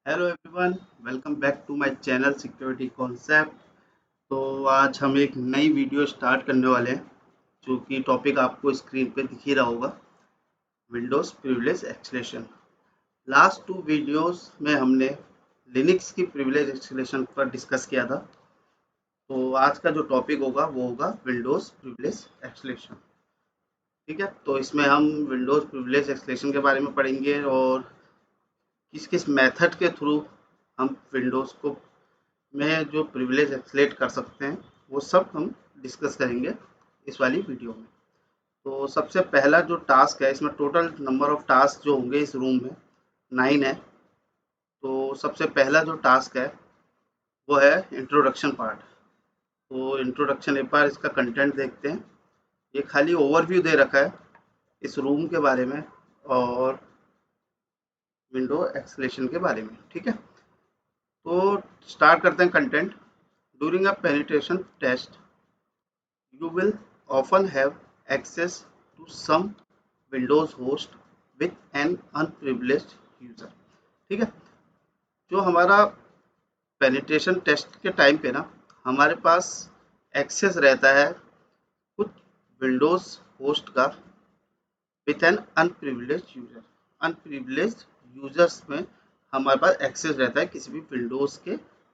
Hello everyone, welcome back to my channel security concept. तो आज हम एक नई वीडियो स्टार्ट करने वाले हैं, जो कि टॉपिक आपको स्क्रीन पे दिख ही रहा होगा। Windows privilege escalation. Last two videos में हमने लिनक्स की प्रिविलेज एक्सलेशन पर डिस्कस किया था। तो आज का जो टॉपिक होगा वो होगा विंडोज़ प्रिविलेज एक्सलेशन। ठीक है, तो इसमें हम विंडोज़ प्रिविलेज एक्सलेशन के बारे में पढ़ेंगे और किस किस मेथड के थ्रू हम विंडोज़ को में जो प्रिविलेज एक्सलेट कर सकते हैं वो सब हम डिस्कस करेंगे इस वाली वीडियो में। तो सबसे पहला जो टास्क है, इसमें टोटल नंबर ऑफ टास्क जो होंगे इस रूम में 9 है। तो सबसे पहला जो टास्क है वो है इंट्रोडक्शन पार्ट। तो इंट्रोडक्शन एक बार इसका कंटेंट देखते हैं। ये खाली ओवरव्यू दे रखा है इस रूम के बारे में और विंडो एक्सलेशन के बारे में। ठीक है, तो स्टार्ट करते हैं content. During a penetration test you will often have access to some Windows host with an unprivileged user। ठीक है, जो हमारा पेनिट्रेशन टेस्ट के टाइम पे ना हमारे पास एक्सेस रहता है कुछ विंडोज होस्ट का with an unprivileged user. Unprivileged users में हमारे पास एक्सेस रहता है किसी भी विंडोज के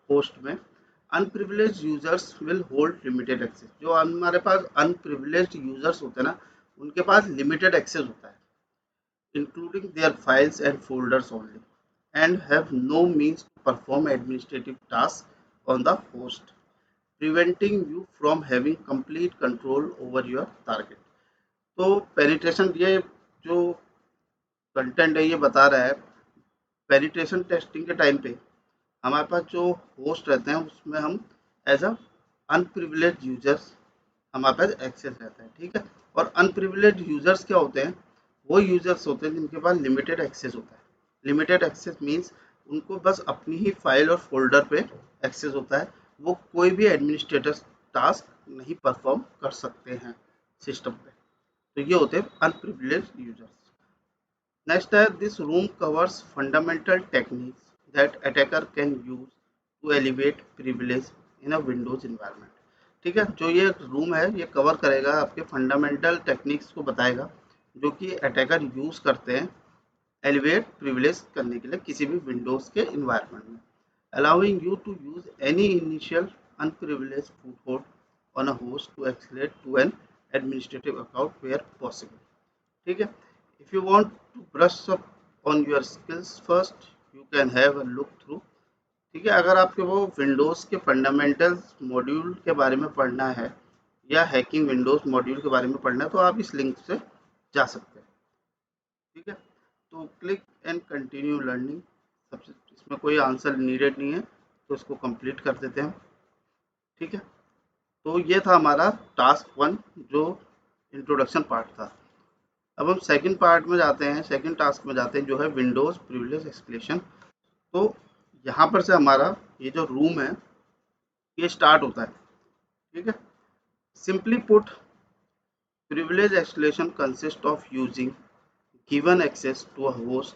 होस्ट में। Unprivileged users will hold limited access. जो हमारे पास अनप्रिविलेज्ड यूजर्स होते हैं ना, उनके पास लिमिटेड एक्सेस होता है, including their files and folders only, and have no means to perform administrative tasks on the host, preventing you from having complete control over your target। तो penetration, ये जो content है ये बता रहा है पेनिट्रेशन टेस्टिंग के टाइम पे हमारे पास जो होस्ट रहते हैं उसमें हम एज अ अनप्रिविलेज्ड यूजर्स हमारे पास एक्सेस रहता है। ठीक है, और अनप्रिविलेज्ड यूजर्स क्या होते हैं? वो यूजर्स होते हैं जिनके पास लिमिटेड एक्सेस होता है। लिमिटेड एक्सेस मींस उनको बस अपनी ही फाइल और फोल्डर पे एक्सेस होता है, वो कोई भी एडमिनिस्ट्रेटर टास्क नहीं परफॉर्म कर सकते हैं सिस्टम पे। तो ये होते हैं अनप्रिविलेज्ड यूजर्स। नेक्स्ट है, this room covers fundamental techniques that attacker can use to elevate privilege in a Windows environment. ठीक है, जो ये रूम है ये कवर करेगा आपके फंडामेंटल टेक्निक्स को बताएगा जो कि अटैकर यूज करते हैं एलिवेट प्रिविलेज करने के लिए किसी भी विंडोज के इन्वायरमेंट में, allowing you to use any initial unprivileged foothold on a host to escalate to an administrative account where possible। ठीक है, if you want to brush up on your skills first you can have a look through। ठीक है, अगर आपके वो Windows के fundamentals module के बारे में पढ़ना है या हैकिंग विंडोज मॉड्यूल के बारे में पढ़ना है तो आप इस लिंक से जा सकते हैं। ठीक है, तो क्लिक एंड कंटिन्यू लर्निंग। सबसे इसमें कोई आंसर नीडेड नहीं है तो इसको कंप्लीट कर देते हैं। ठीक है, तो ये था हमारा टास्क 1 जो इंट्रोडक्शन पार्ट था। अब हम सेकंड पार्ट में जाते हैं, सेकंड टास्क में जाते हैं जो है विंडोज प्रिविलेज एक्सप्लेशन। तो यहाँ पर से हमारा ये जो रूम है ये स्टार्ट होता है। ठीक है, simply put privilege explanation consist of using given access to a host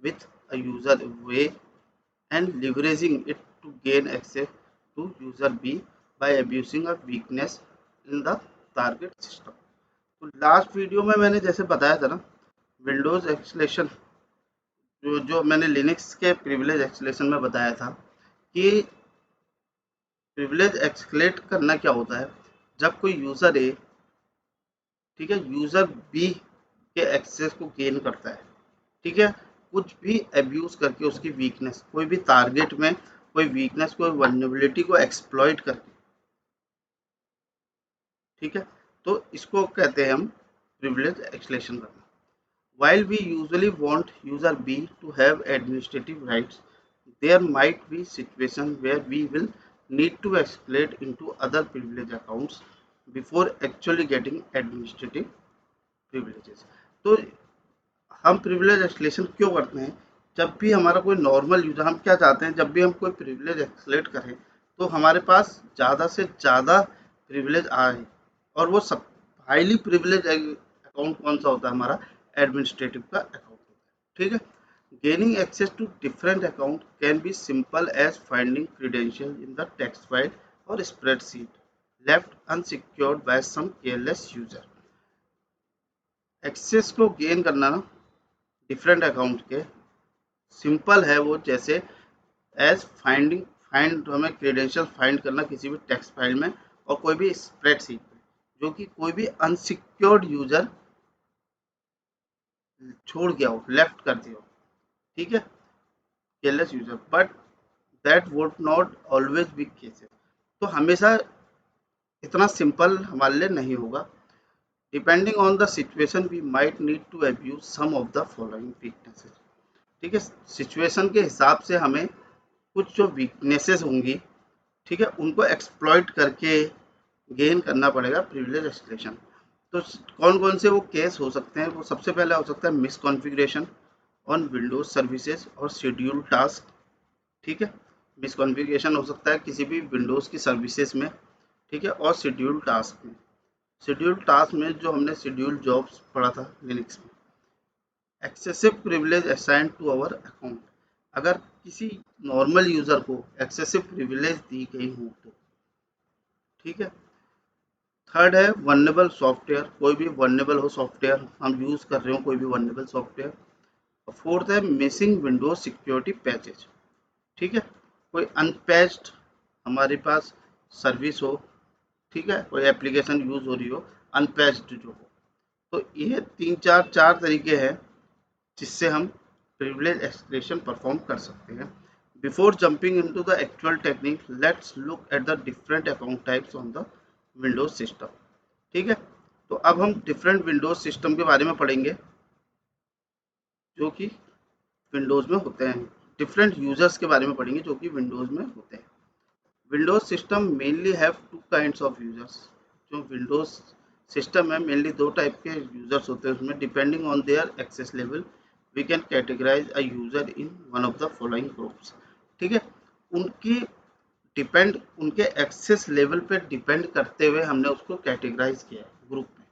with a user A and leveraging it to gain access to user B by abusing a weakness in the target system। तो last video में मैंने जैसे बताया था ना, Windows acceleration जो मैंने Linux के प्रिविलेज एक्सलेशन में बताया था कि प्रिविलेज एक्सलेट करना क्या होता है जब कोई यूजर ए, ठीक है, यूजर बी के एक्सेस को गेन करता है। ठीक है, कुछ भी एब्यूज करके उसकी वीकनेस, कोई भी टारगेट में कोई वीकनेस, कोई वल्नरेबिलिटी को एक्सप्लॉइट करके। ठीक है, तो इसको कहते हैं हम प्रिविलेज एक्सलेशन करना। while we usually want user B to have administrative rights, there might be situation where we will need to escalate into other privilege accounts before actually getting administrative privileges। तो हम privilege acceleration क्यों करते हैं? जब भी हमारा कोई normal user, हम क्या चाहते हैं, जब भी हम कोई प्रिविलेज एक्सलेट करें तो हमारे पास ज़्यादा से ज़्यादा प्रिविलेज आए। और वो सब हाईली प्रिविलेज अकाउंट कौन सा होता है? हमारा एडमिनिस्ट्रेटिव का अकाउंट होता है। ठीक है, Gaining access to different account can be simple as finding credentials in the text file or spreadsheet left unsecured by some careless user. Access को गेन करना ना डिफरेंट अकाउंट के सिंपल है वो, जैसे एज फाइंड हमें क्रेडेंशियल फाइंड करना किसी भी टेक्स्ट फाइल में और कोई भी स्प्रेडशीट में, जो कि कोई भी अनसिक्योर्ड यूजर छोड़ गया हो, लेफ्ट कर दिया हो, ठीक है, careless user, but that would not always be cases. तो हमेशा इतना सिंपल हमारे लिए नहीं होगा। Depending on the situation we might need to abuse some of the following weaknesses. ठीक है, सिचुएशन के हिसाब से हमें कुछ जो वीकनेसेस होंगी, ठीक है, उनको एक्सप्लॉइट करके गेन करना पड़ेगा प्रिविलेज एस्केलेशन। तो कौन कौन से वो केस हो सकते हैं? वो सबसे पहला हो सकता है मिसकॉन्फ़िगरेशन ऑन विंडोज सर्विसेज और शेड्यूल टास्क। ठीक है, मिसकॉन्फ़िगरेशन हो सकता है किसी भी विंडोज़ की सर्विसेज में, ठीक है, और शेड्यूल टास्क में। शेड्यूल टास्क में जो हमने शेड्यूल जॉब्स पढ़ा था लिनक्स में। Excessive privilege assign to our account, अगर किसी नॉर्मल यूज़र को एक्सेसिव प्रिविलेज दी गई हो तो, ठीक है। थर्ड है वनरेबल सॉफ्टवेयर, कोई भी वनरेबल हो सॉफ्टवेयर हम यूज़ कर रहे हो, कोई भी वनरेबल सॉफ्टवेयर। और फोर्थ है मिसिंग विंडोज सिक्योरिटी पैचेज, ठीक है, कोई अनपैच्ड हमारे पास सर्विस हो, ठीक है, कोई एप्लीकेशन यूज़ हो रही हो अनपैच्ड जो हो। तो ये चार तरीके हैं जिससे हम प्रिविलेज एस्केलेशन परफॉर्म कर सकते हैं। Before jumping into the actual technique, let's look at the different account types on the Windows system. ठीक है, तो अब हम डिफरेंट विंडोज सिस्टम के बारे में पढ़ेंगे जो कि विंडोज में होते हैं। डिफरेंट यूजर्स के बारे में पढ़ेंगे जो कि विंडोज में होते हैं। Windows system mainly have two kinds of users. जो विंडोज सिस्टम है मेनली दो टाइप के यूजर्स होते हैं उसमें। Depending on their access level we can categorise a user in one of the following groups. ठीक है, उनकी डिपेंड उनके एक्सेस लेवल पे डिपेंड करते हुए हमने उसको कैटेगराइज किया है ग्रुप में।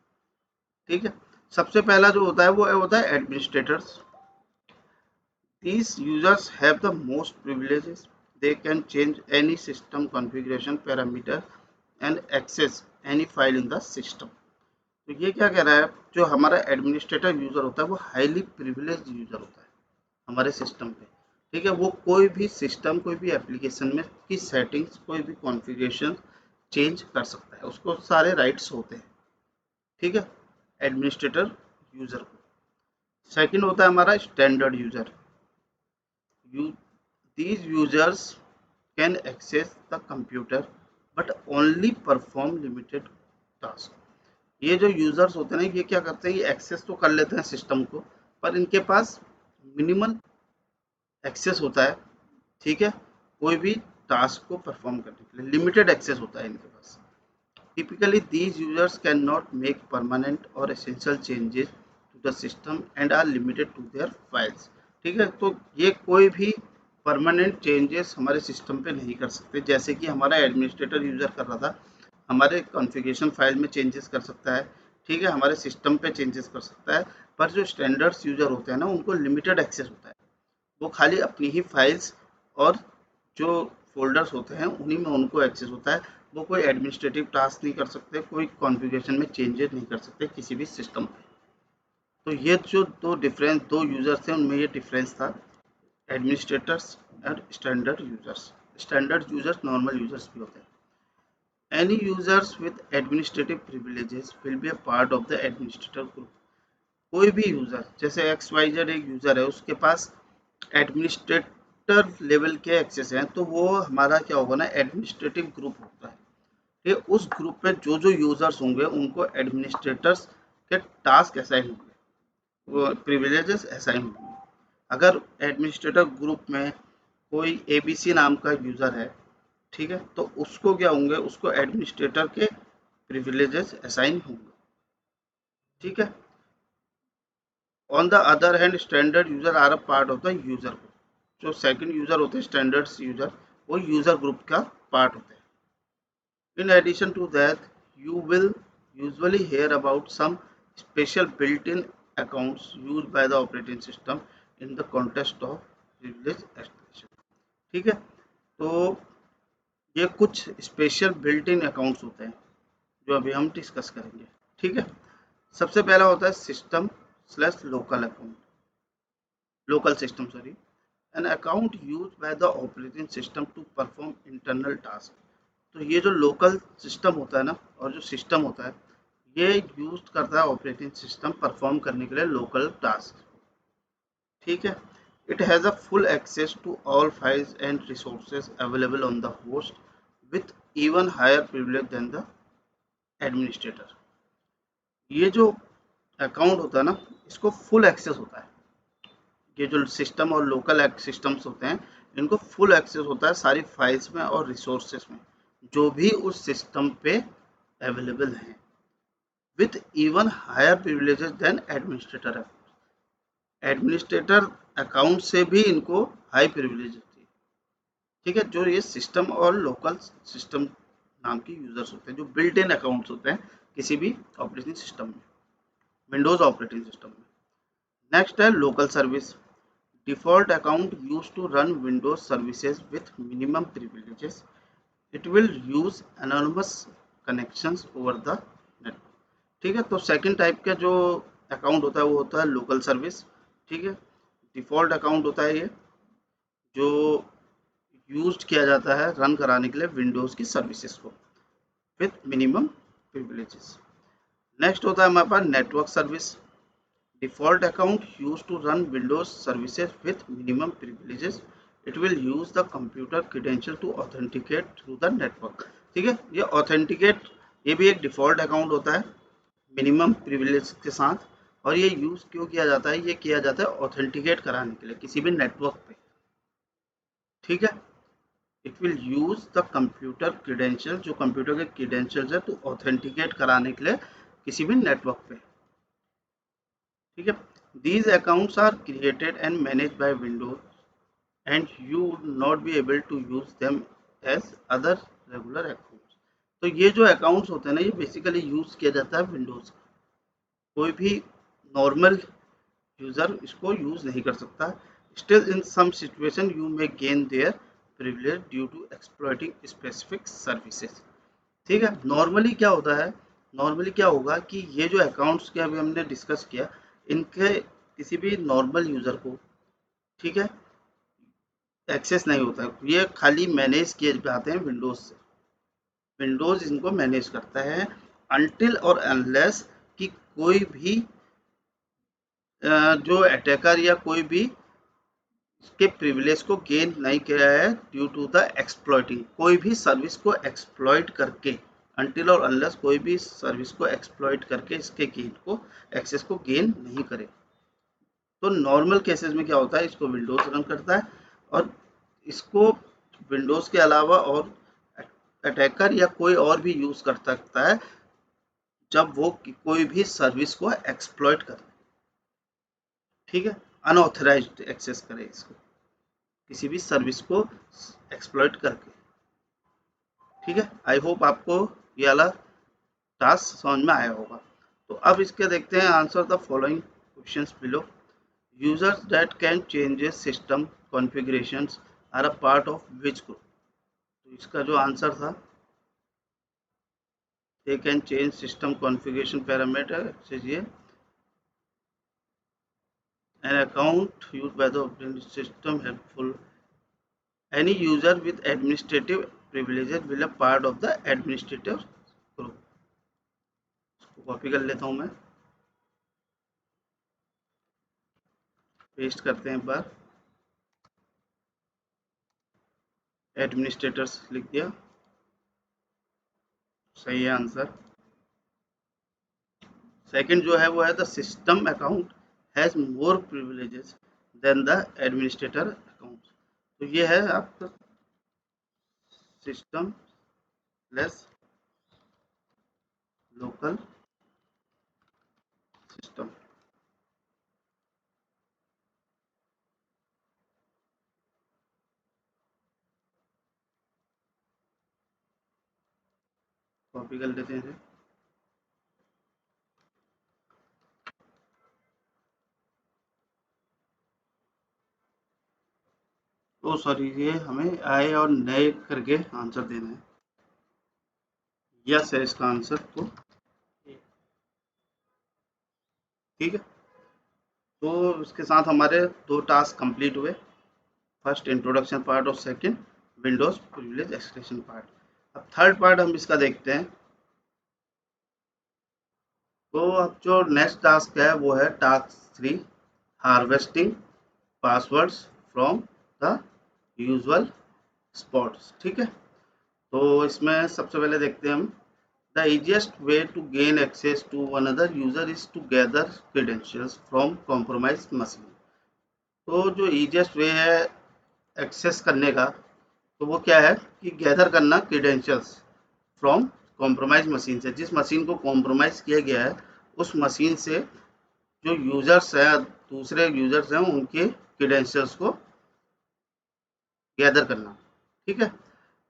ठीक है, सबसे पहला जो होता है वो होता है administrators. These users have the most privileges. They can change any system configuration parameter and access any file in the system. तो ये क्या कह रहा है, जो हमारा एडमिनिस्ट्रेटर यूजर होता है वो हाईली प्रिविलेज यूजर होता है हमारे सिस्टम पे। ठीक है, वो कोई भी सिस्टम कोई भी एप्लीकेशन में की सेटिंग्स कोई भी कॉन्फ़िगरेशन चेंज कर सकता है, उसको सारे राइट्स होते हैं। ठीक है, एडमिनिस्ट्रेटर यूजर को। सेकंड होता है हमारा standard user. These users can access the computer but only perform limited tasks. ये जो यूजर्स होते हैं ना, ये क्या करते हैं, ये एक्सेस तो कर लेते हैं सिस्टम को, पर इनके पास मिनिमल एक्सेस होता है। ठीक है, कोई भी टास्क को परफॉर्म करने के लिए लिमिटेड एक्सेस होता है इनके पास। Typically these users can not make permanent और essential changes to the system and are limited to their files. ठीक है, तो ये कोई भी परमानेंट चेंजेस हमारे सिस्टम पे नहीं कर सकते, जैसे कि हमारा एडमिनिस्ट्रेटर यूजर कर रहा था, हमारे कॉन्फ़िगरेशन फाइल में चेंजेस कर सकता है, ठीक है, हमारे सिस्टम पे चेंजेस कर सकता है। पर जो स्टैंडर्ड्स यूजर होते हैं ना, उनको लिमिटेड एक्सेस होता है, वो खाली अपनी ही फाइल्स और जो फोल्डर्स होते हैं उन्हीं में उनको एक्सेस होता है। वो कोई एडमिनिस्ट्रेटिव टास्क नहीं कर सकते, कोई कॉन्फ़िगरेशन में चेंजेस नहीं कर सकते किसी भी सिस्टम पे। तो ये जो दो यूजर्स थे उनमें ये डिफरेंस था, एडमिनिस्ट्रेटर्स और standard users. Standard users normal users भी होते हैं। Any users with administrative privileges will be a part of the administrator group. कोई भी यूजर, जैसे XYZ एक यूजर है, उसके पास एडमिनिस्ट्रेटर लेवल के एक्सेस हैं, तो वो हमारा क्या होगा ना, एडमिनिस्ट्रेटिव ग्रुप होता है। ठीक है, उस ग्रुप में जो जो यूजर्स होंगे उनको एडमिनिस्ट्रेटर्स के टास्क असाइन होंगे, वो प्रिविलेजेस असाइन होंगे। अगर एडमिनिस्ट्रेटर ग्रुप में कोई ABC नाम का यूजर है, ठीक है, तो उसको क्या होंगे, उसको एडमिनिस्ट्रेटर के प्रिविलेजेस असाइन होंगे। ठीक है, on the other hand standard user are a part of the user group. जो सेकंड यूजर होते हैं स्टैंडर्ड यूजर, वो यूजर ग्रुप का पार्ट होते हैं। In addition to that you will usually hear about some special built-in accounts used by the operating system in the context of privilege estimation. ठीक है, तो ये कुछ स्पेशल बिल्ट इन अकाउंट्स होते हैं जो अभी हम डिस्कस करेंगे। ठीक है, सबसे पहला होता है system slash local account, local system sorry, an account use by the operating system to perform internal task. तो ये जो लोकल सिस्टम होता है ना, और जो सिस्टम होता है, ये यूज करता है ऑपरेटिंग सिस्टम परफॉर्म करने के लिए लोकल टास्क। ठीक है, it has a full access to all files and resources available on the host with even higher privilege than the administrator। ये जो अकाउंट होता है ना, इसको फुल एक्सेस होता है। ये जो सिस्टम और लोकल सिस्टम्स होते हैं, इनको फुल एक्सेस होता है सारी फाइल्स में और रिसोर्सेस में जो भी उस सिस्टम पे अवेलेबल हैं, with even higher privileges than administrator. Administrator account से भी इनको हाई प्रिविलेज होती है। ठीक है, जो ये सिस्टम और लोकल सिस्टम नाम की यूजर्स होते हैं, जो बिल्ट इन अकाउंट्स होते हैं किसी भी ऑपरेटिंग सिस्टम में, विंडोज ऑपरेटिंग सिस्टम में। नेक्स्ट है local service, default account use to run Windows services with minimum privileges. It will use anonymous connections over the network. ठीक है, तो सेकंड टाइप का जो अकाउंट होता है वो होता है लोकल सर्विस। ठीक है, डिफॉल्ट अकाउंट होता है ये, जो यूज किया जाता है रन कराने के लिए विंडोज की सर्विसेज को विथ मिनिमम प्रिविलेजेस। नेक्स्ट होता है हमारे पास network service, default account use to run Windows services with minimum privileges. It will use the computer credential to authenticate through the network. ठीक है, ये ऑथेंटिकेट, ये भी एक डिफॉल्ट अकाउंट होता है मिनिमम प्रिविलेज के साथ, और ये यूज क्यों किया जाता है, ये किया जाता है ऑथेंटिकेट कराने के लिए किसी भी नेटवर्क पे। ठीक है, it will use the computer credential, जो कंप्यूटर के क्रेडेंशियल्स है, तो ऑथेंटिकेट कराने के लिए किसी भी नेटवर्क पे। ठीक है, these accounts are created and managed by Windows and you would not be able to use them as other regular accounts. तो ये जो अकाउंट्स होते हैं ना, ये बेसिकली यूज किया जाता है विंडोज, कोई भी नॉर्मल यूजर इसको यूज नहीं कर सकता। Still in some situation you may gain their privilege due to exploiting specific services. ठीक है, नॉर्मली क्या होता है, नॉर्मली क्या होगा कि ये जो अकाउंट्स के अभी हमने डिस्कस किया, इनके किसी भी नॉर्मल यूजर को, ठीक है, एक्सेस नहीं होता है, ये खाली मैनेज किए जाते हैं विंडोज से। विंडोज इनको मैनेज करता है अनटिल और अनलेस कि कोई भी जो अटैकर या कोई भी इसके प्रिविलेज को गेन नहीं किया है ड्यू टू द एक्सप्लॉइटिंग, कोई भी सर्विस को एक्सप्लॉइट करके, अनटिल और अनलेस कोई भी सर्विस को एक्सप्लॉइट करके इसके गेन को, एक्सेस को गेन नहीं करे। तो नॉर्मल केसेस में क्या होता है, इसको विंडोज रन करता है, और इसको विंडोज के अलावा और अटैकर या कोई और भी यूज कर सकता है जब वो कोई भी सर्विस को एक्सप्लॉइट करे। ठीक है, अनऑथराइज्ड एक्सेस करे इसको, किसी भी सर्विस को एक्सप्लॉइट करके। ठीक है, आई होप आपको ये वाला टास्क समझ में आया होगा। तो अब इसके देखते हैं answer the following questions below. Users that can changes system configurations are a part of which group. तो इसका जो आंसर था, they can change system configuration parameter ये an account used by the operating system helpful. Any user with administrative privileges will be part of the administrator group। इसको copy कर लेता हूँ मैं, पेस्ट करते हैं एक बार, एडमिनिस्ट्रेटर्स लिख दिया, सही है आंसर। सेकंड जो है वो है the system account has more privileges than the administrator account. तो ये है आपका system less local system. Copy कर लेते हैं इसे। ओ सॉरी, ये हमें आए और नए करके आंसर देना है। यस है इसका आंसर तो। ठीक है, तो इसके साथ हमारे 2 टास्क कंप्लीट हुए। फर्स्ट इंट्रोडक्शन पार्ट और second Windows privilege extension part. अब थर्ड पार्ट हम इसका देखते हैं। तो अब जो नेक्स्ट टास्क है वो है task 3, harvesting passwords from the usual spots. ठीक है, तो इसमें सबसे पहले देखते हैं हम। The easiest way to gain access to another user is to gather credentials from compromised machine। तो जो easiest way है एक्सेस करने का, तो वो क्या है कि गैदर करना क्रीडेंशियल्स फ्रॉम कॉम्प्रोमाइज मशीन से। जिस मशीन को कॉम्प्रोमाइज किया गया है उस मशीन से जो यूजर्स हैं, दूसरे यूजर्स हैं, उनके क्रीडेंशियल्स को गैदर करना। ठीक है,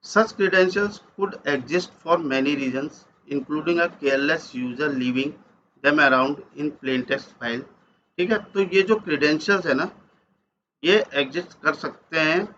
such credentials could exist for many reasons including a careless user leaving them around in plain text file. ठीक है, तो ये जो क्रीडेंशियल्स है ना, ये एग्जिस्ट कर सकते हैं।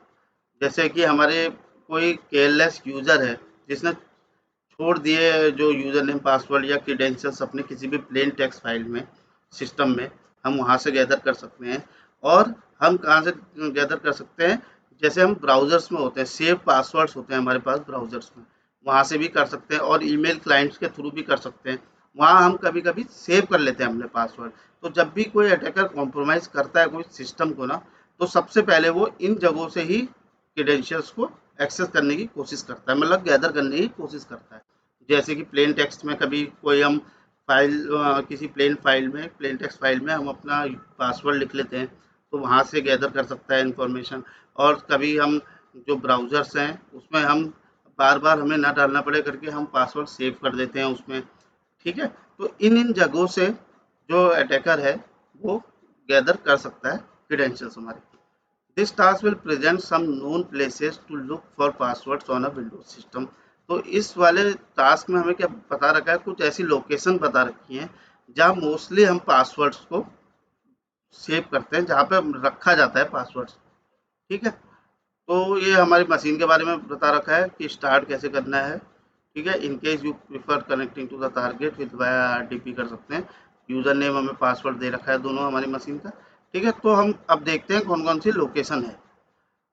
जैसे कि हमारे कोई केयरलेस यूजर है जिसने छोड़ दिए जो यूजर नेम पासवर्ड या क्रीडेंशियल्स अपने किसी भी प्लेन टेक्स्ट फाइल में, सिस्टम में, हम वहाँ से गैदर कर सकते हैं। और हम कहाँ से गैदर कर सकते हैं, जैसे हम ब्राउज़र्स में होते हैं, सेव पासवर्ड्स होते हैं हमारे पास ब्राउज़र्स में, वहाँ से भी कर सकते हैं। और ईमेल क्लाइंट्स के थ्रू भी कर सकते हैं। वहाँ हम कभी कभी सेव कर लेते हैं अपने पासवर्ड। तो जब भी कोई अटैकर कॉम्प्रोमाइज़ करता है कोई सिस्टम को ना, तो सबसे पहले वो इन जगहों से ही क्रीडेंशियल्स को एक्सेस करने की कोशिश करता है, मतलब गैदर करने की कोशिश करता है। जैसे कि प्लेन टेक्स्ट में कभी कोई हम फाइल, किसी प्लेन टेक्स्ट फाइल में हम अपना पासवर्ड लिख लेते हैं, तो वहाँ से गैदर कर सकता है इंफॉर्मेशन। और कभी हम जो ब्राउज़र्स हैं उसमें हम बार बार हमें ना डालना पड़े करके हम पासवर्ड सेव कर देते हैं उसमें। ठीक है, तो इन जगहों से जो अटैकर है वो गैदर कर सकता है क्रीडेंशियल्स हमारे। This task will present some known places to look for passwords on a Windows system. तो इस वाले टास्क में हमें क्या बता रखा है, कुछ ऐसी लोकेशन बता रखी हैं जहाँ मोस्टली हम पासवर्ड्स को सेव करते हैं, जहाँ पे रखा जाता है पासवर्ड्स। ठीक है, तो ये हमारी मशीन के बारे में बता रखा है कि स्टार्ट कैसे करना है। ठीक है, in case you prefer connecting to the target with via RDP कर सकते हैं। यूज़र नेम हमें पासवर्ड दे रखा है दोनों हमारी मशीन का। ठीक है, तो हम अब देखते हैं कौन कौन सी लोकेशन है।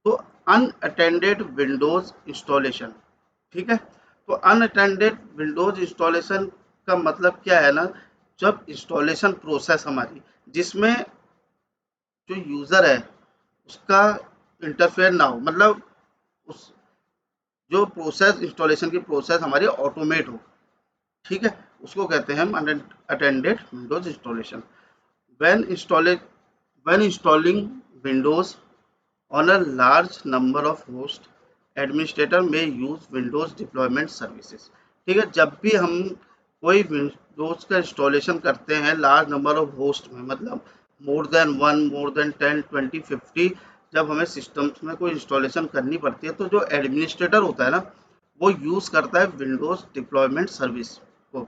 तो अनअटेंडेड विंडोज इंस्टॉलेशन। ठीक है, तो अनअटेंडेड विंडोज इंस्टॉलेशन का मतलब क्या है ना, जब इंस्टॉलेशन प्रोसेस हमारी, जिसमें जो यूज़र है उसका इंटरफेयर ना हो, मतलब उस जो प्रोसेस, इंस्टॉलेशन की प्रोसेस हमारी ऑटोमेट हो। ठीक है, उसको कहते हैं हम unattended Windows installation. When install when installing Windows on a large number of hosts, administrator may use Windows deployment services। ठीक है, जब भी हम कोई विंडोज का इंस्टॉलेशन करते हैं लार्ज नंबर ऑफ होस्ट में, मतलब मोर देन 1, मोर देन 10, 20, 50, जब हमें सिस्टम्स में कोई इंस्टॉलेशन करनी पड़ती है, तो जो एडमिनिस्ट्रेटर होता है ना, वो यूज़ करता है विंडोज डिप्लॉयमेंट सर्विस को,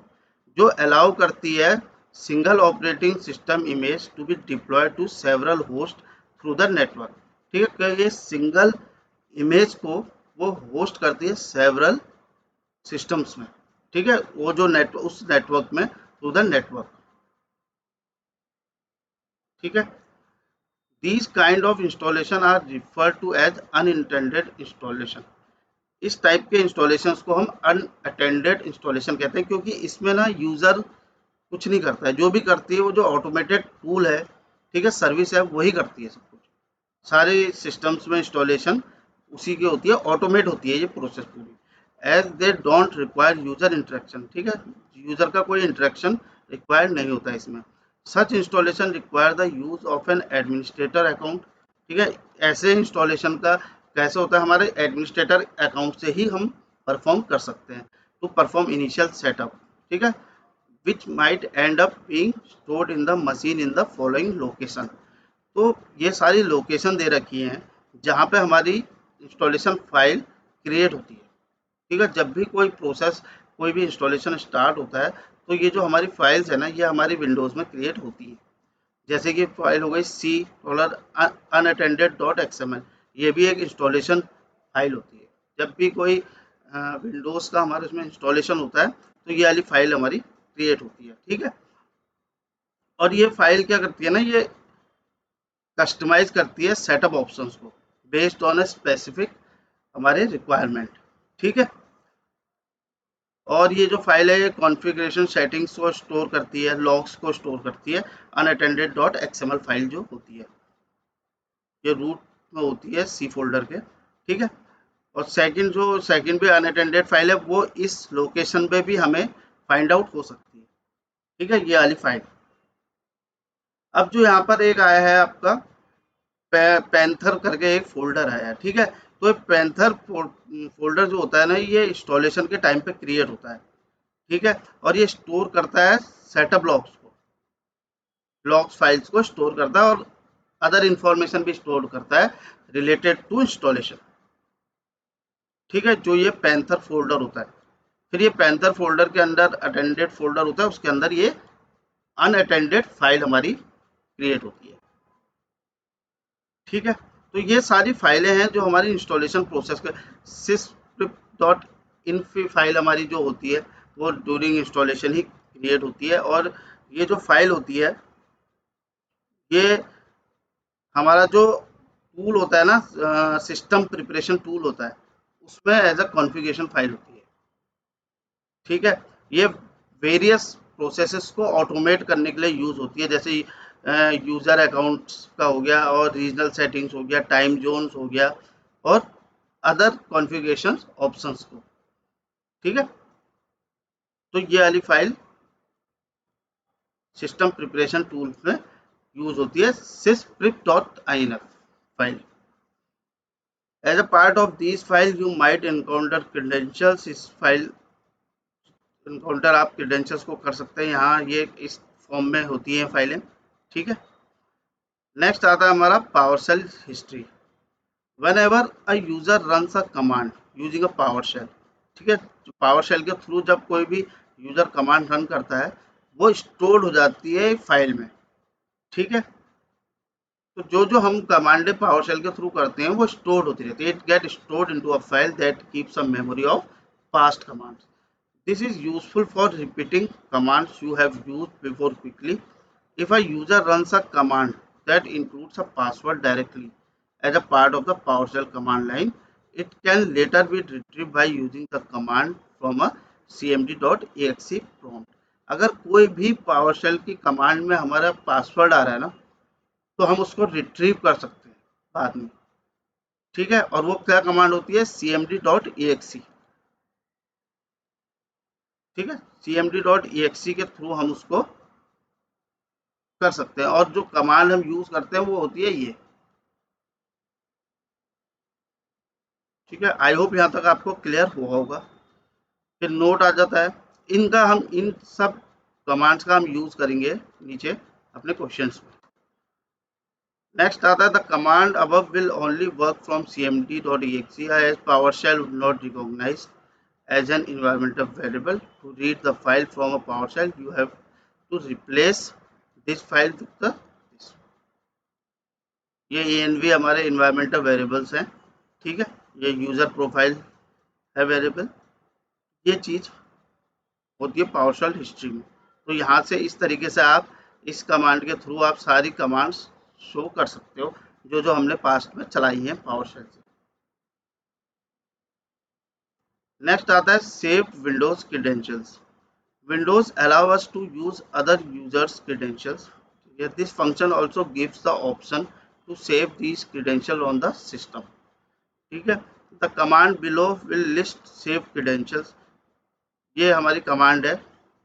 जो अलाउ करती है single operating system image to be deployed to several host through the network. ठीक है, ये सिंगल इमेज को वो होस्ट करती है सेवरल सिस्टम्स में। ठीक है, वो जो नेटवर्क, उस नेटवर्क में, थ्रू द नेटवर्क। ठीक है, these kind of installation are refer to as unintended installation. इस टाइप के इंस्टॉलेशन को हम अनअटेंडेड इंस्टॉलेशन कहते हैं, क्योंकि इसमें ना यूज़र कुछ नहीं करता है, जो भी करती है वो जो ऑटोमेटेड टूल है, ठीक है, सर्विस है, वही करती है सब कुछ। सारे सिस्टम्स में इंस्टॉलेशन उसी की होती है, ऑटोमेट होती है ये प्रोसेस पूरी। As they don't require user interaction. ठीक है, यूजर का कोई इंटरेक्शन रिक्वायर नहीं होता इसमें। Such installation require the use of an administrator account. ठीक है, ऐसे इंस्टॉलेशन का कैसे होता है, हमारे एडमिनिस्ट्रेटर अकाउंट से ही हम परफॉर्म कर सकते हैं, टू परफॉर्म इनिशियल सेटअप। ठीक है, which might and up being stored in the machine in the following location. तो ये सारी लोकेशन दे रखी हैं जहाँ पे हमारी इंस्टॉलेशन फाइल क्रिएट होती है। ठीक है, जब भी कोई प्रोसेस, कोई भी इंस्टॉलेशन स्टार्ट होता है, तो ये जो हमारी फाइल्स है ना, ये हमारी विंडोज़ में क्रिएट होती है। जैसे कि फाइल हो गई C $unattended.xml। ये भी एक इंस्टॉलेशन फाइल होती है। जब भी कोई विंडोज़ का हमारे इसमें इंस्टॉलेशन होता है तो ये वाली फाइल हमारी क्रिएट होती है, ठीक है। और ये फाइल क्या करती है ना, ये कस्टमाइज करती है सेटअप ऑप्शंस को बेस्ड ऑन अ स्पेसिफिक हमारे रिक्वायरमेंट, ठीक है। और ये जो फाइल है ये कॉन्फ़िगरेशन सेटिंग्स को स्टोर करती है, लॉग्स को स्टोर करती है, अनअटेंडेड डॉट एक्सएमएल फाइल जो होती है ये रूट में होती है सी फोल्डर के, ठीक है। और सेकंड भी अनअटेंडेड फाइल है वो इस लोकेशन पे भी हमें फाइंड आउट हो सकती है, ठीक है, ये वाली फाइल। अब जो यहाँ पर एक आया है आपका पैंथर करके एक फोल्डर आया है, ठीक है। तो ये पैंथर फोल्डर जो होता है ना, ये इंस्टॉलेशन के टाइम पे क्रिएट होता है, ठीक है। और ये स्टोर करता है सेटअप लॉग्स फाइल्स को स्टोर करता है और अदर इंफॉर्मेशन भी स्टोर करता है रिलेटेड टू इंस्टॉलेशन, ठीक है, जो ये पैंथर फोल्डर होता है। फिर ये पैंथर फोल्डर के अंदर अटेंडेड फोल्डर होता है, उसके अंदर ये अनअटेंडेड फाइल हमारी क्रिएट होती है, ठीक है। तो ये सारी फाइलें हैं जो हमारी इंस्टॉलेशन प्रोसेस के syscript.inf फाइल हमारी जो होती है वो ड्यूरिंग इंस्टॉलेशन ही क्रिएट होती है। और ये जो फाइल होती है ये हमारा जो टूल होता है ना, सिस्टम प्रिपरेशन टूल होता है, उसमें एज अ कॉन्फ़िगरेशन फाइल होती है, ठीक है। ये वेरियस प्रोसेसेस को ऑटोमेट करने के लिए यूज़ होती है, जैसे यूज़र अकाउंट्स का हो गया और रीजनल सेटिंग्स हो गया, टाइम जोन्स हो गया और अदर कॉन्फ़िगरेशन ऑप्शंस को, ठीक है। तो ये वाली फाइल सिस्टम प्रिपरेशन टूल में यूज़ होती है sysprep.inf file. As a part of these files, you might encounter credentials. इस फाइल इनकाउंटर आप क्रेडेंशियल्स को कर सकते हैं, यहाँ ये इस फॉर्म में होती हैं फाइलें, ठीक है। नेक्स्ट आता है हमारा PowerShell history. When ever a user runs a command using a PowerShell, ठीक है, पावरशेल के थ्रू जब कोई भी यूजर कमांड रन करता है वो स्टोर हो जाती है फाइल में, ठीक है। तो जो हम कमांडें पावरशेल के थ्रू करते हैं वो स्टोर होती रहती है। It get stored into a file that keeps a memory of past commands. This is useful for repeating commands you have used before quickly. If a user runs a command that includes a password directly as a part of the PowerShell command line, it can later be retrieved by using the command from a cmd.exe prompt. अगर कोई भी PowerShell की command में हमारा password आ रहा है ना, तो हम उसको रिट्रीव कर सकते हैं बाद में, ठीक है। और वो क्या कमांड होती है, cmd.exe, ठीक है। cmd.exe के थ्रू हम उसको कर सकते हैं और जो कमांड हम यूज करते हैं वो होती है ये, ठीक है। आई होप यहाँ तक आपको क्लियर हुआ होगा। फिर नोट आ जाता है, इनका हम इन सब कमांड्स का हम यूज करेंगे नीचे अपने क्वेश्चंस में। नेक्स्ट आता है the command above will only work from cmd.exe as PowerShell would not recognize as an environmental variable. To read the file from a PowerShell, you have to replace this file with the this. ये env हमारे environmental variables हैं, ठीक है। ये user profile है variable, ये चीज होती है पावरशेल हिस्ट्री में। तो यहाँ से इस तरीके से आप इस कमांड के थ्रू आप सारी कमांड्स शो कर सकते हो जो हमने पास्ट में चलाई हैं पावरशेल से। नेक्स्ट आता है save Windows credentials. Windows allow us to use other users credentials. This function also gives the option to save these credential on the system, ठीक है। The command below will list save credentials. ये हमारी command है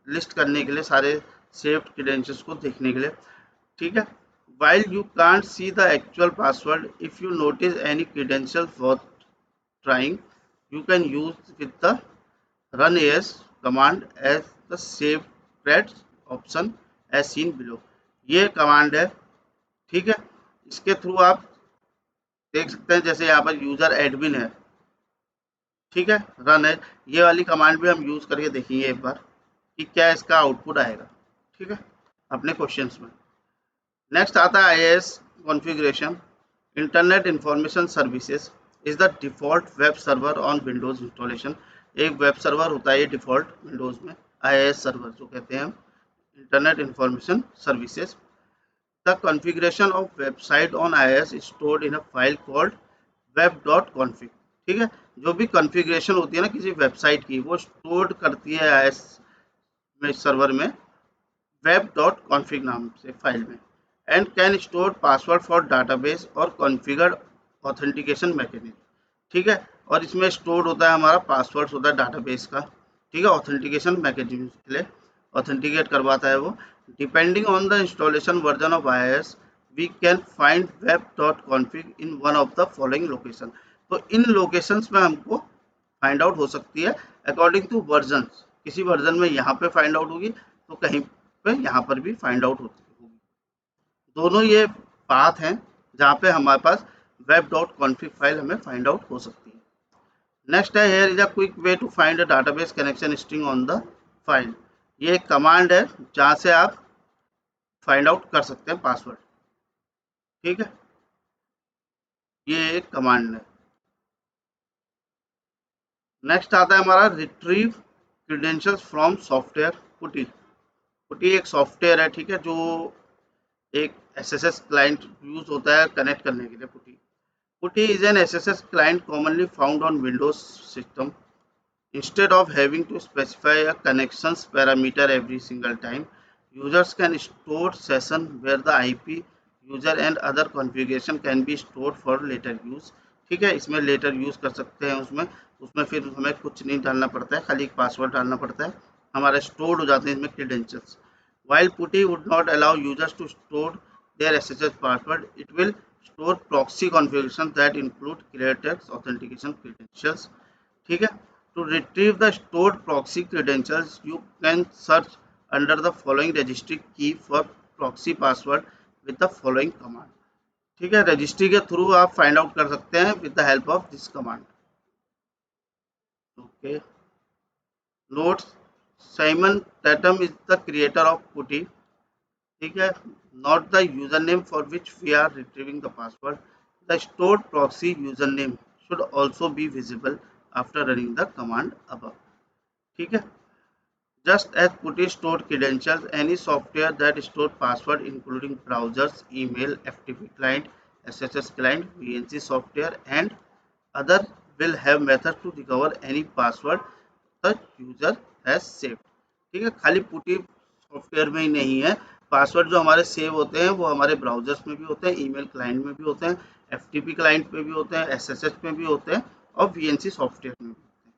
list करने के लिए सारे saved credentials को देखने के लिए, ठीक है। While you can't see the actual password, if you notice any credential worth trying, you can use with the run as command as the save threads option as seen below। ये command है, ठीक है। इसके through आप देख सकते हैं जैसे यहाँ पर यूजर एडमिन है, ठीक है, रन है। ये वाली कमांड भी हम यूज करके देखेंगे एक बार कि क्या इसका आउटपुट आएगा, ठीक है, अपने क्वेश्चंस में। नेक्स्ट आता है IIS configuration. Internet information services is the default web server on Windows installation. एक वेब सर्वर होता है ये डिफॉल्ट विंडोज में, IIS सर्वर जो कहते हैं हम, internet information services. The configuration of website on IIS is stored in a file called web.config। ठीक है, जो भी कॉन्फ़िगरेशन होती है ना किसी वेबसाइट की, वो स्टोर करती है IIS में सर्वर में web.config नाम से फाइल में। And can store password for database और कॉन्फ़िगर्ड ऑथेंटिकेशन मैकेनिज्म। ठीक है, और इसमें स्टोर होता है हमारा पासवर्ड होता है डाटाबेस का। ठीक है, ऑथेंटिकेशन मैकेनिज्म के लिए ऑथेंटिकेट करवाता है वो। Depending on the installation version of IIS we can find web.config in one of the following location. तो इन लोकेशंस में हमको फाइंड आउट हो सकती है अकॉर्डिंग टू वर्जन। किसी वर्जन में यहाँ पे फाइंड आउट होगी तो कहीं पे यहाँ पर भी फाइंड आउट होगी। दोनों ये पाथ हैं जहाँ पे हमारे पास web.config फाइल हमें फाइंड आउट हो सकती है। नेक्स्ट है here is a quick way to find a database connection string on the file. ये एक कमांड है जहाँ से आप फाइंड आउट कर सकते हैं पासवर्ड। ठीक है, ये एक कमांड है। नेक्स्ट आता है हमारा रिट्रीव क्रीडेंशियल्स फ्रॉम सॉफ्टवेयर पुटी। पुटी एक सॉफ्टवेयर है, ठीक है, जो एक SSH क्लाइंट यूज होता है कनेक्ट करने के लिए। PuTTY PuTTY is an SSH client commonly found on Windows system. Instead of having to specify a connections parameter every single time, users can store session where the IP, user and other configuration can be stored for later use। ठीक है, इसमें later use कर सकते हैं। उसमें उसमें फिर हमें कुछ नहीं डालना पड़ता है, खाली एक पासवर्ड डालना पड़ता है, हमारे स्टोर्ड हो जाते हैं इसमें credentials। While PuTTY would not allow users to store their SSH password, it will store proxy configurations that include clear text authentication credentials। ठीक है, to retrieve the stored proxy credentials you can search under the following registry key for proxy password with the following command। ठीक है, registry के through आप find out कर सकते हैं with the help of this command. Okay, notes, Simon Tatham is the creator of PuTTY. ठीक है, not the user name for which we are retrieving the password. The stored proxy user name should also be visible after running the command above. ठीक है, just as PuTTY stored credentials, any software that stored password including browsers, email, FTP client, SSH client, VNC software and other will have methods to recover any password the user has saved। ठीक है, खाली PuTTY software में ही नहीं है, password जो हमारे save होते हैं वो हमारे ब्राउजर्स में भी होते हैं, ईमेल क्लाइंट में भी होते हैं, FTP क्लाइंट में भी होते हैं, SSH में भी होते हैं और VNC सॉफ्टवेयर में भी होते हैं।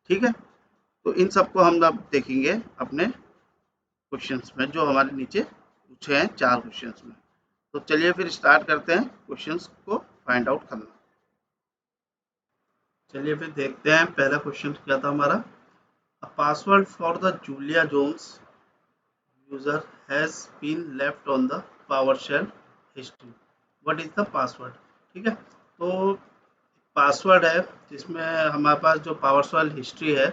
ठीक है, तो इन सबको हम अब देखेंगे अपने क्वेश्चंस में जो हमारे नीचे पूछे हैं 4 क्वेश्चंस में। तो चलिए फिर स्टार्ट करते हैं क्वेश्चंस को फाइंड आउट करना। चलिए फिर देखते हैं पहला क्वेश्चन क्या था हमारा। A password for the Julia Jones user has been left on the PowerShell history, what is the password. ठीक है, तो पासवर्ड है जिसमें हमारे पास जो पावरशेल हिस्ट्री है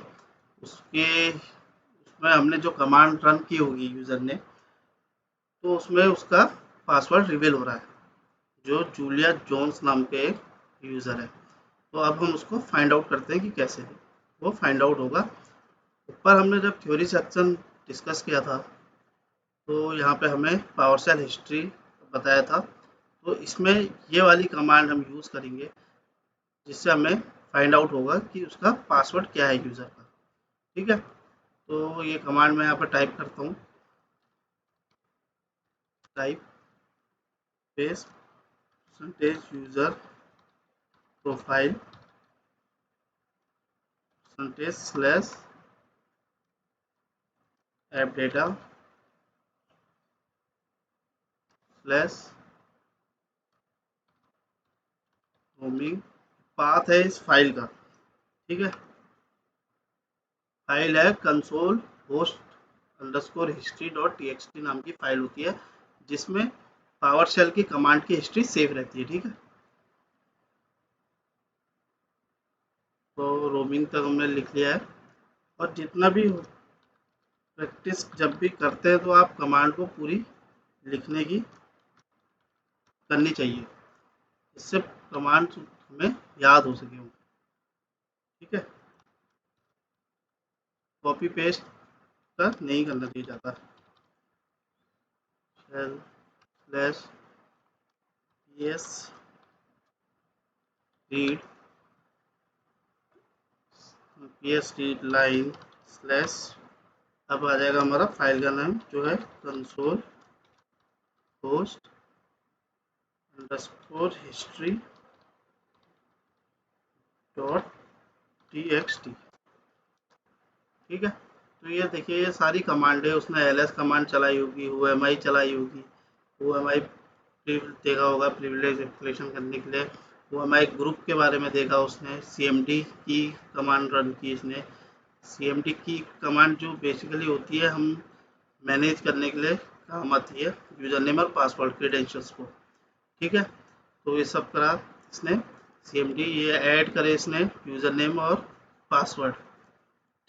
उसके उसमें हमने जो कमांड रन की होगी यूज़र ने, तो उसमें उसका पासवर्ड रिवील हो रहा है, जो जूलिया जोन्स नाम के एक यूज़र है। तो अब हम उसको फाइंड आउट करते हैं कि कैसे है वो फाइंड आउट होगा। ऊपर हमने जब थ्योरी सेक्शन डिस्कस किया था तो यहाँ पे हमें पावरशेल हिस्ट्री बताया था, तो इसमें ये वाली कमांड हम यूज़ करेंगे जिससे हमें फाइंड आउट होगा कि उसका पासवर्ड क्या है यूज़र का। ठीक है, तो ये कमांड मैं यहाँ पर टाइप करता हूँ, type space percentage user profile percentage slash app data slash roaming. Path है इस फाइल का। ठीक है, फाइल है console host underscore history dot txt नाम की फाइल होती है जिसमें पावरशेल की कमांड की हिस्ट्री सेव रहती है। ठीक है, तो रोमिंग तक हमने लिख लिया है। और जितना भी प्रैक्टिस जब भी करते हैं तो आप कमांड को पूरी लिखने की करनी चाहिए। इससे कमांड हमें याद हो सके। ठीक है, कॉपी पेस्ट का नहीं करना चाहिए ज़्यादा। Shell slash yes read PS read line slash, अब आ जाएगा हमारा फाइल का नाम जो है console host underscore history dot TXT. ठीक है, तो ये देखिए ये सारी कमांड है, उसने एलएस कमांड चलाई होगी, ओएमआई चलाई होगी, ओएमआई देखा होगा प्रिविलेज एस्केलेशन करने के लिए, ओएमआई ग्रुप के बारे में देखा उसने, सीएमडी की कमांड रन की इसने। सीएमडी की कमांड जो बेसिकली होती है हम मैनेज करने के लिए काम आती है यूजर नेम और पासवर्ड क्रेडेंशियल्स को। ठीक है, तो ये सब करा इसने सीएमडी, ये ऐड करे इसने यूजर नेम और पासवर्ड।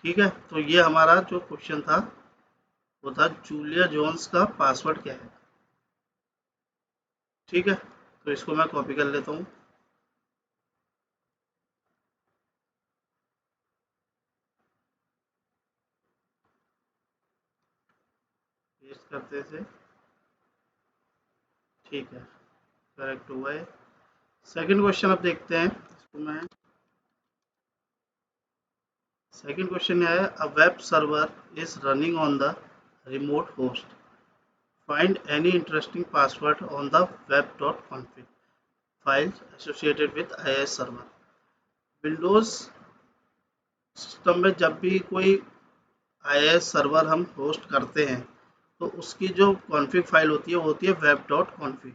ठीक है, तो ये हमारा जो क्वेश्चन था वो था जूलिया जोन्स का पासवर्ड क्या है। ठीक है, तो इसको मैं कॉपी कर लेता हूँ। पेस्ट करते से ठीक है, करेक्ट हुआ है। सेकंड क्वेश्चन अब देखते हैं इसको मैं। सेकंड क्वेश्चन है a web server is running on the remote host, find any interesting password on the web.config files associated with IIS server। Windows system में जब भी कोई IIS सर्वर हम होस्ट करते हैं तो उसकी जो कॉन्फ़िग फाइल होती है वो होती है web.config।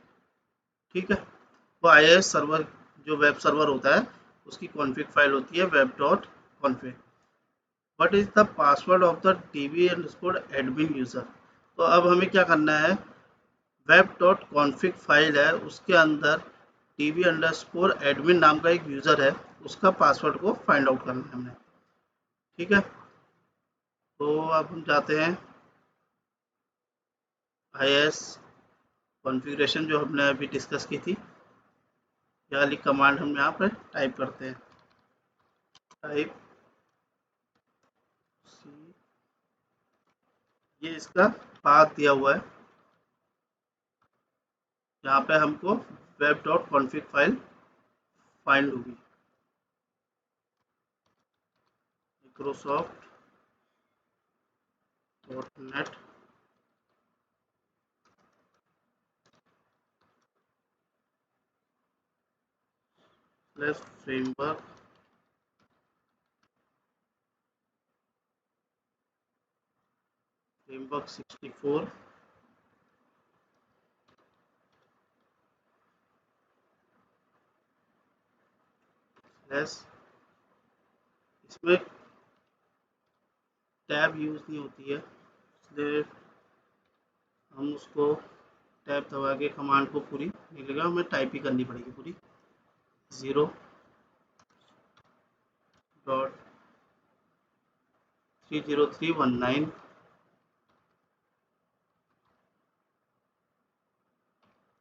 ठीक है, तो IIS सर्वर जो वेब सर्वर होता है उसकी कॉन्फ़िग फाइल होती है web.config। What is the password of the db_admin user. तो अब हमें क्या करना है, web.config फाइल है उसके अंदर db_admin नाम का एक यूज़र है, उसका पासवर्ड को फाइंड आउट करना है हमें। ठीक है, तो अब हम जाते हैं IIS कॉन्फ़िगरेशन जो हमने अभी डिस्कस की थी, ये वाली कमांड हम यहाँ पर टाइप करते हैं, टाइप सी, ये इसका पाथ दिया हुआ है, यहाँ पे हमको web.config फाइल फाइंड होगी, microsoft.net plus framework framework 64 plus, इसमें टैब यूज़ नहीं होती है इसलिए हम उसको टैब दबा के कमांड को पूरी निकलेगा, हमें टाइप ही करनी पड़ेगी पूरी। 0.30319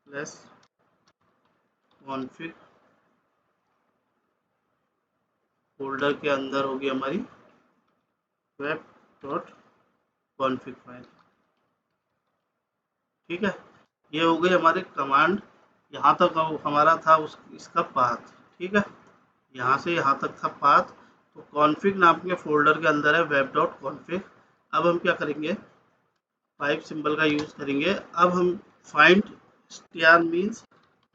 प्लस कॉन्फ़िग फोल्डर के अंदर होगी हमारी web.config फाइल। ठीक है, ये हो गई हमारी कमांड, यहाँ तक हमारा था इसका पाथ। ठीक है, यहाँ से यहाँ तक था पाथ, तो कॉन्फ़िग नाम के फोल्डर के अंदर है web.config। अब हम क्या करेंगे, पाइप सिंबल का यूज़ करेंगे। अब हम फाइंड str मीन्स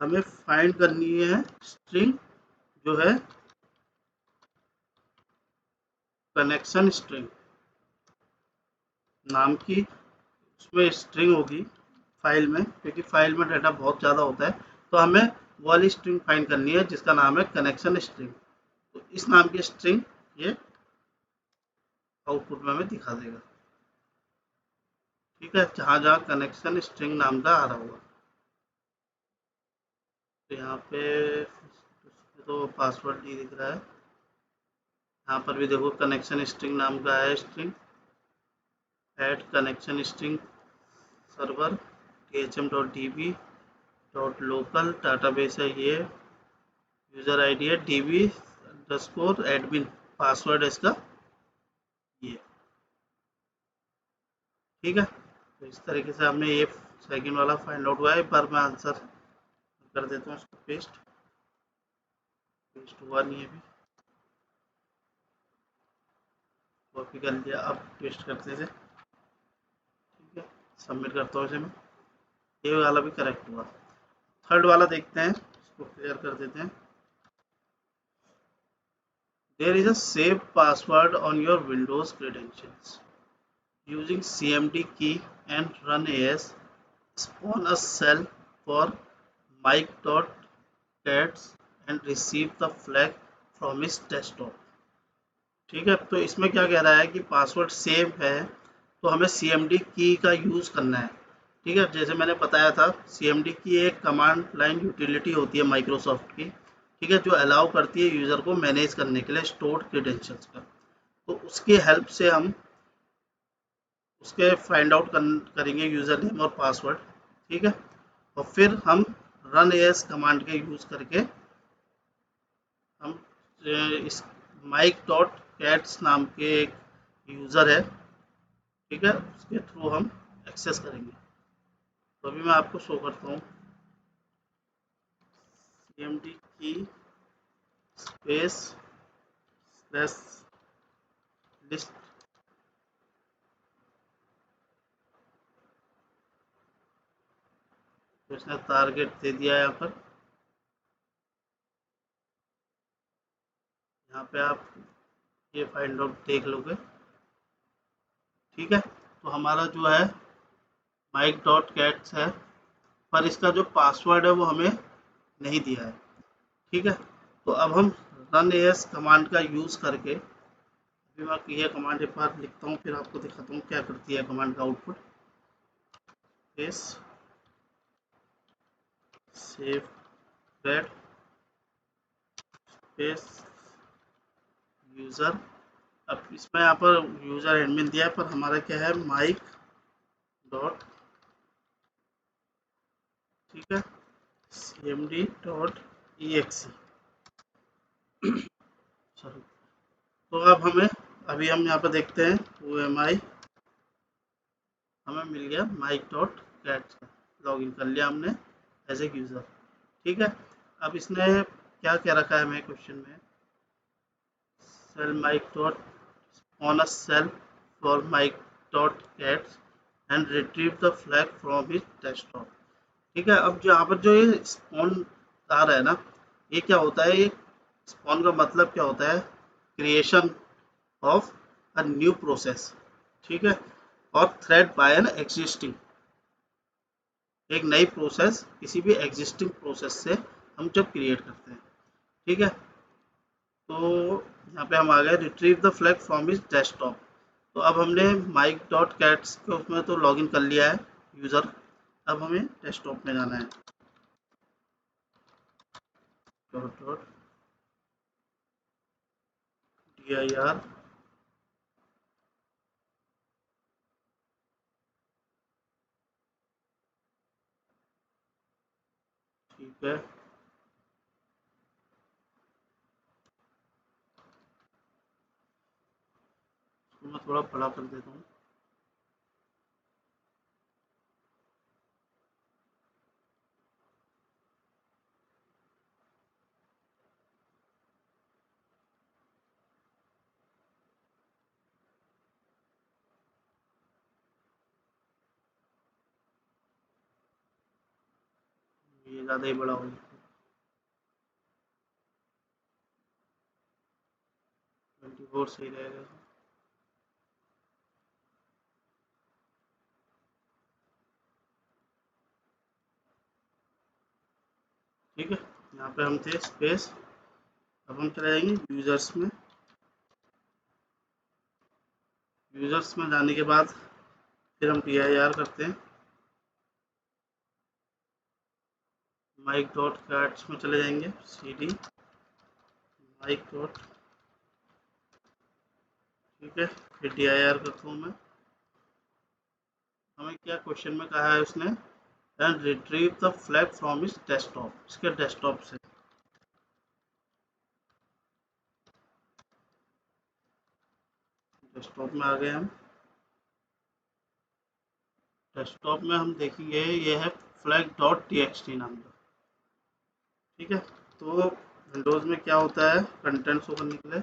हमें फाइंड करनी है स्ट्रिंग जो है कनेक्शन स्ट्रिंग नाम की, उसमें स्ट्रिंग होगी फाइल में, क्योंकि फाइल में डाटा बहुत ज़्यादा होता है, तो हमें वो वाली स्ट्रिंग फाइंड करनी है जिसका नाम है कनेक्शन स्ट्रिंग। तो इस नाम की स्ट्रिंग ये आउटपुट में हमें दिखा देगा। ठीक है, जहाँ जहाँ कनेक्शन स्ट्रिंग नाम का आ रहा होगा, तो यहाँ पे तो पासवर्ड नहीं दिख रहा है, यहाँ पर भी देखो कनेक्शन स्ट्रिंग नाम का है string, add connection string server thm.db.local database है ये, यूज़र आईडी है db_admin, पासवर्ड है इसका ये। ठीक है, तो इस तरीके से हमें ये सेकंड वाला फाइंड आउट हुआ है। एक बार मैं आंसर कर देता हूँ इसको पेस्ट। पेस्ट हुआ नहीं है अभी, कॉपी कर लिया, अब पेस्ट करते थे। ठीक है, सबमिट करता हूँ इसे मैं। ये वाला भी करेक्ट हुआ। थर्ड वाला देखते हैं, इसको क्लियर कर देते हैं। There is a save password on your Windows credentials using cmd key and run as spawn a cell for mike.cats and receive the flag from his desktop। ठीक है, तो इसमें क्या कह रहा है कि पासवर्ड सेव है तो हमें cmd की का यूज़ करना है। ठीक है, जैसे मैंने बताया था, cmd की एक कमांड लाइन यूटिलिटी होती है माइक्रोसॉफ्ट की। ठीक है, जो अलाउ करती है यूज़र को मैनेज करने के लिए स्टोर्ड क्रेडेंशियल्स का। तो उसकी हेल्प से हम उसके फाइंड आउट करेंगे यूज़र नेम और पासवर्ड। ठीक है, और फिर हम रन एएस कमांड के यूज़ करके हम इस माइक डॉट कैट्स नाम के एक यूज़र है, ठीक है, उसके थ्रू हम एक्सेस करेंगे। तो अभी मैं आपको शो करता हूँ, cmd की स्पेस स्लैश लिस्ट। तो इसने टारगेट दे दिया है यहाँ पर। यहाँ पे आप ये फाइंड आउट देख लोगे। ठीक है, तो हमारा जो है माइक डॉट कैट्स है, पर इसका जो पासवर्ड है वो हमें नहीं दिया है। ठीक है, तो अब हम रन एएस कमांड का यूज़ करके, अभी मैं ये कमांड एक बार लिखता हूँ फिर आपको दिखाता हूँ क्या करती है कमांड का output. S save red space user. अब इसमें यहाँ पर यूज़र एडमिन दिया है, पर हमारा क्या है माइक डॉट, ठीक है, cmd डॉट exe। सॉरी, तो अब हमें, अभी हम यहाँ पर देखते हैं OMI, हमें मिल गया माइक डॉट कैट्स का, लॉग इन कर लिया हमने एज ए यूज़र। ठीक है, अब इसने क्या क्या रखा है हमें क्वेश्चन में, shell Mike dot on a shell for Mike dot Katz and retrieve the flag from his desktop. ठीक है, अब जो यहाँ पर जो ये स्पॉन आ रहा है ना, ये क्या होता है, ये स्पॉन का मतलब क्या होता है, creation of a new process. ठीक है, और थ्रेड बाय एन एग्जिस्टिंग, एक नई प्रोसेस किसी भी एग्जिस्टिंग प्रोसेस से हम जब क्रिएट करते हैं। ठीक है, तो यहाँ पे हम आ गए retrieve the flag from his desktop. तो अब हमने माइक डॉट कैट्स के उसमें तो लॉगिन कर लिया है यूज़र। अब हमें डेस्कटॉप में जाना है, डॉट डॉट dir, ठीक है, तो मैं थोड़ा बड़ा कर देता हूँ। ये ज़्यादा ही बड़ा हो गया, 24 सही रहेगा। ठीक है, यहाँ पे हम थे स्पेस। अब हम चले जाएंगे यूज़र्स में। यूज़र्स में जाने के बाद फिर हम dir करते हैं, माइक डॉट कैट्स में चले जाएंगे, cd माइक डॉट, ठीक है, फिर dir करता हूँ मैं। हमें क्या क्वेश्चन में कहा है उसने, and retrieve the flag from his desktop, इसके डेस्कटॉप से। डेस्कटॉप में आ गए हम। डेस्कटॉप में हम देखेंगे ये है flag.txt नाम का। ठीक है, तो विंडोज़ में क्या होता है कंटेंट शो करने के लिए,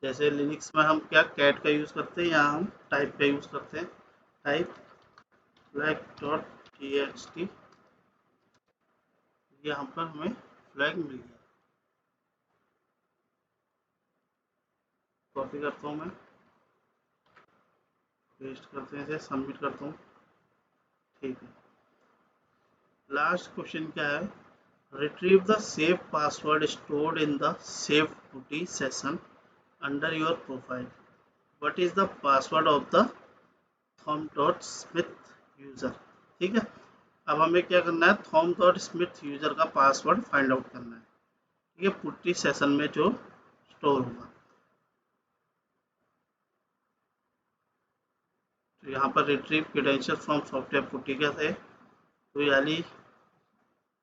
जैसे लिनक्स में हम क्या कैट का यूज़ करते हैं, यहाँ हम टाइप का यूज़ करते हैं, टाइप flag.txt। यहाँ पर हमें फ्लैग मिल गया। कॉपी करता हूँ मैं, पेस्ट करते हैं, इसे सबमिट करता हूँ। ठीक है, लास्ट क्वेश्चन क्या है, retrieve the save password stored in the save putty session under your profile, what is the password of the thom smith user. ठीक है, अब हमें क्या करना है, थॉम.स्मिथ यूजर का पासवर्ड फाइंड आउट करना है। ठीक है, पुट्टी सेशन में जो स्टोर होगा। तो यहाँ पर retrieve credential from software putty का थे, तो यानी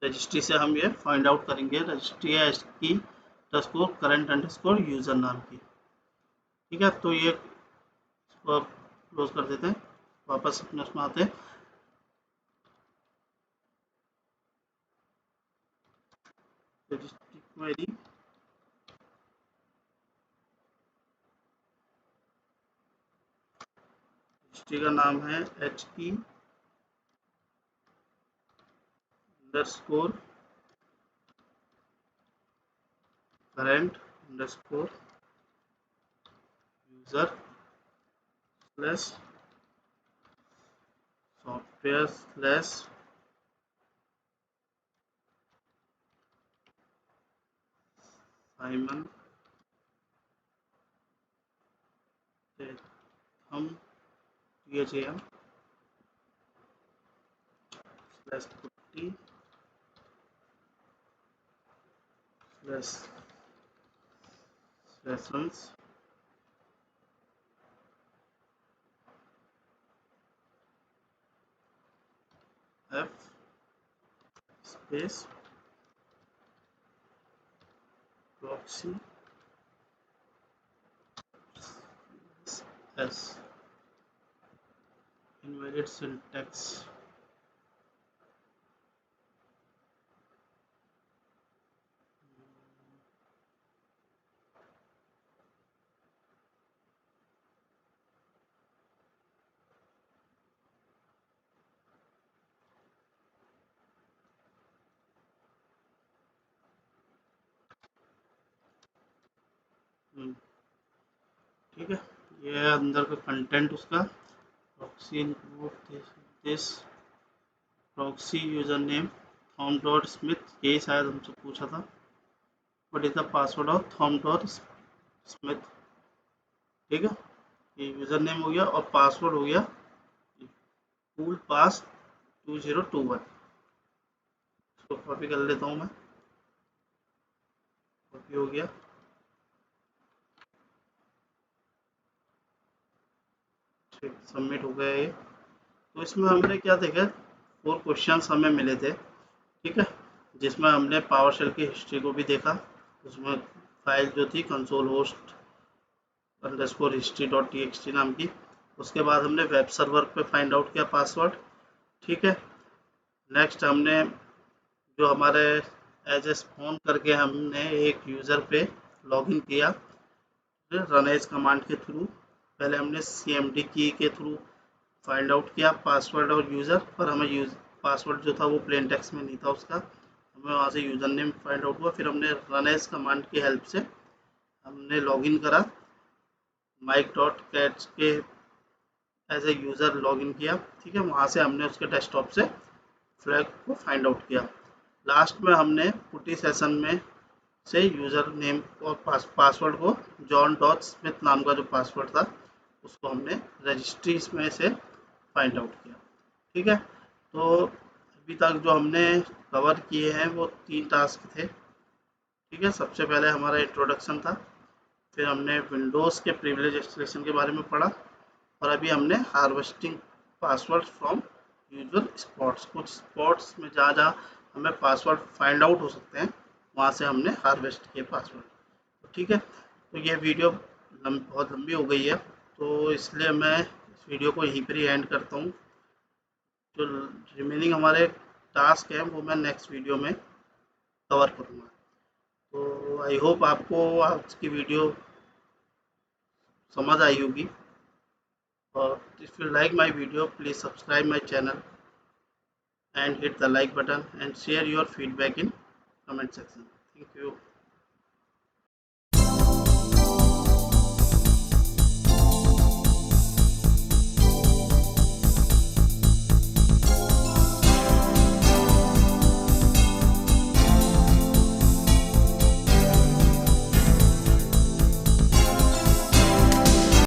रजिस्ट्री से हम ये फाइंड आउट करेंगे। रजिस्ट्री है की अंडरस्कोर करंट अंडरस्कोर यूजर नाम की। ठीक है, तो ये क्लोज कर देते हैं, वापस अपने उसमें आते हैं। रजिस्ट्री क्वेरी, रजिस्ट्री का नाम है HE underscore current underscore user slash software slash Simon हम THAM slash putty slash sessions F space proxy S invalid syntax. ठीक है, ये है अंदर का कंटेंट उसका। Proxy input this proxy user name thom smith, यही शायद हमसे पूछा था, what is the password of thom smith. ठीक है, ये यूजर नेम हो गया और पासवर्ड हो गया कूल पास 2021। इसको कॉपी कर लेता हूँ मैं, कॉपी हो गया। ठीक, सबमिट हो गया ये। तो इसमें हमने क्या देखा, 4 क्वेश्चंस हमें मिले थे। ठीक है, जिसमें हमने पावर शेल की हिस्ट्री को भी देखा, उसमें फाइल जो थी कंसोल होस्ट अंडरस्कोर history.txt नाम की। उसके बाद हमने वेब सर्वर पे फाइंड आउट किया पासवर्ड। ठीक है, नेक्स्ट हमने जो हमारे एज ए फोन करके हमने एक यूज़र पे लॉगिन किया रन एज कमांड के थ्रू। पहले हमने CMD की के थ्रू फाइंड आउट किया पासवर्ड और यूज़र, पर हमें पासवर्ड जो था वो प्लेन टेक्स्ट में नहीं था उसका, हमें वहाँ से यूज़र नेम फाइंड आउट हुआ। फिर हमने रन एज कमांड की हेल्प से हमने लॉगिन करा, mic.cats के एज ए यूज़र लॉगिन किया। ठीक है, वहाँ से हमने उसके डेस्कटॉप से फ्लैग को फाइंड आउट किया। लास्ट में हमने पुटी सेशन में से यूज़र नेम और पासवर्ड को john.smith नाम का जो पासवर्ड था उसको हमने रजिस्ट्रीज में से फाइंड आउट किया। ठीक है, तो अभी तक जो हमने कवर किए हैं वो 3 टास्क थे। ठीक है, सबसे पहले हमारा इंट्रोडक्शन था, फिर हमने विंडोज़ के प्रिविलेज एक्सप्रेशन के बारे में पढ़ा, और अभी हमने harvesting password from usual spots, कुछ स्पॉट्स में जहाँ जहाँ हमें पासवर्ड फाइंड आउट हो सकते हैं वहाँ से हमने हार्वेस्ट किए पासवर्ड। तो ठीक है, तो ये वीडियो बहुत लंबी हो गई है, तो इसलिए मैं इस वीडियो को यहीं पर ही एंड करता हूँ। जो रिमेनिंग हमारे टास्क हैं वो मैं नेक्स्ट वीडियो में कवर करूँगा। तो आई होप आपको आज की वीडियो समझ आई होगी, और if you like my video, please subscribe my channel and hit the like button and share your feedback in comment section. Thank you.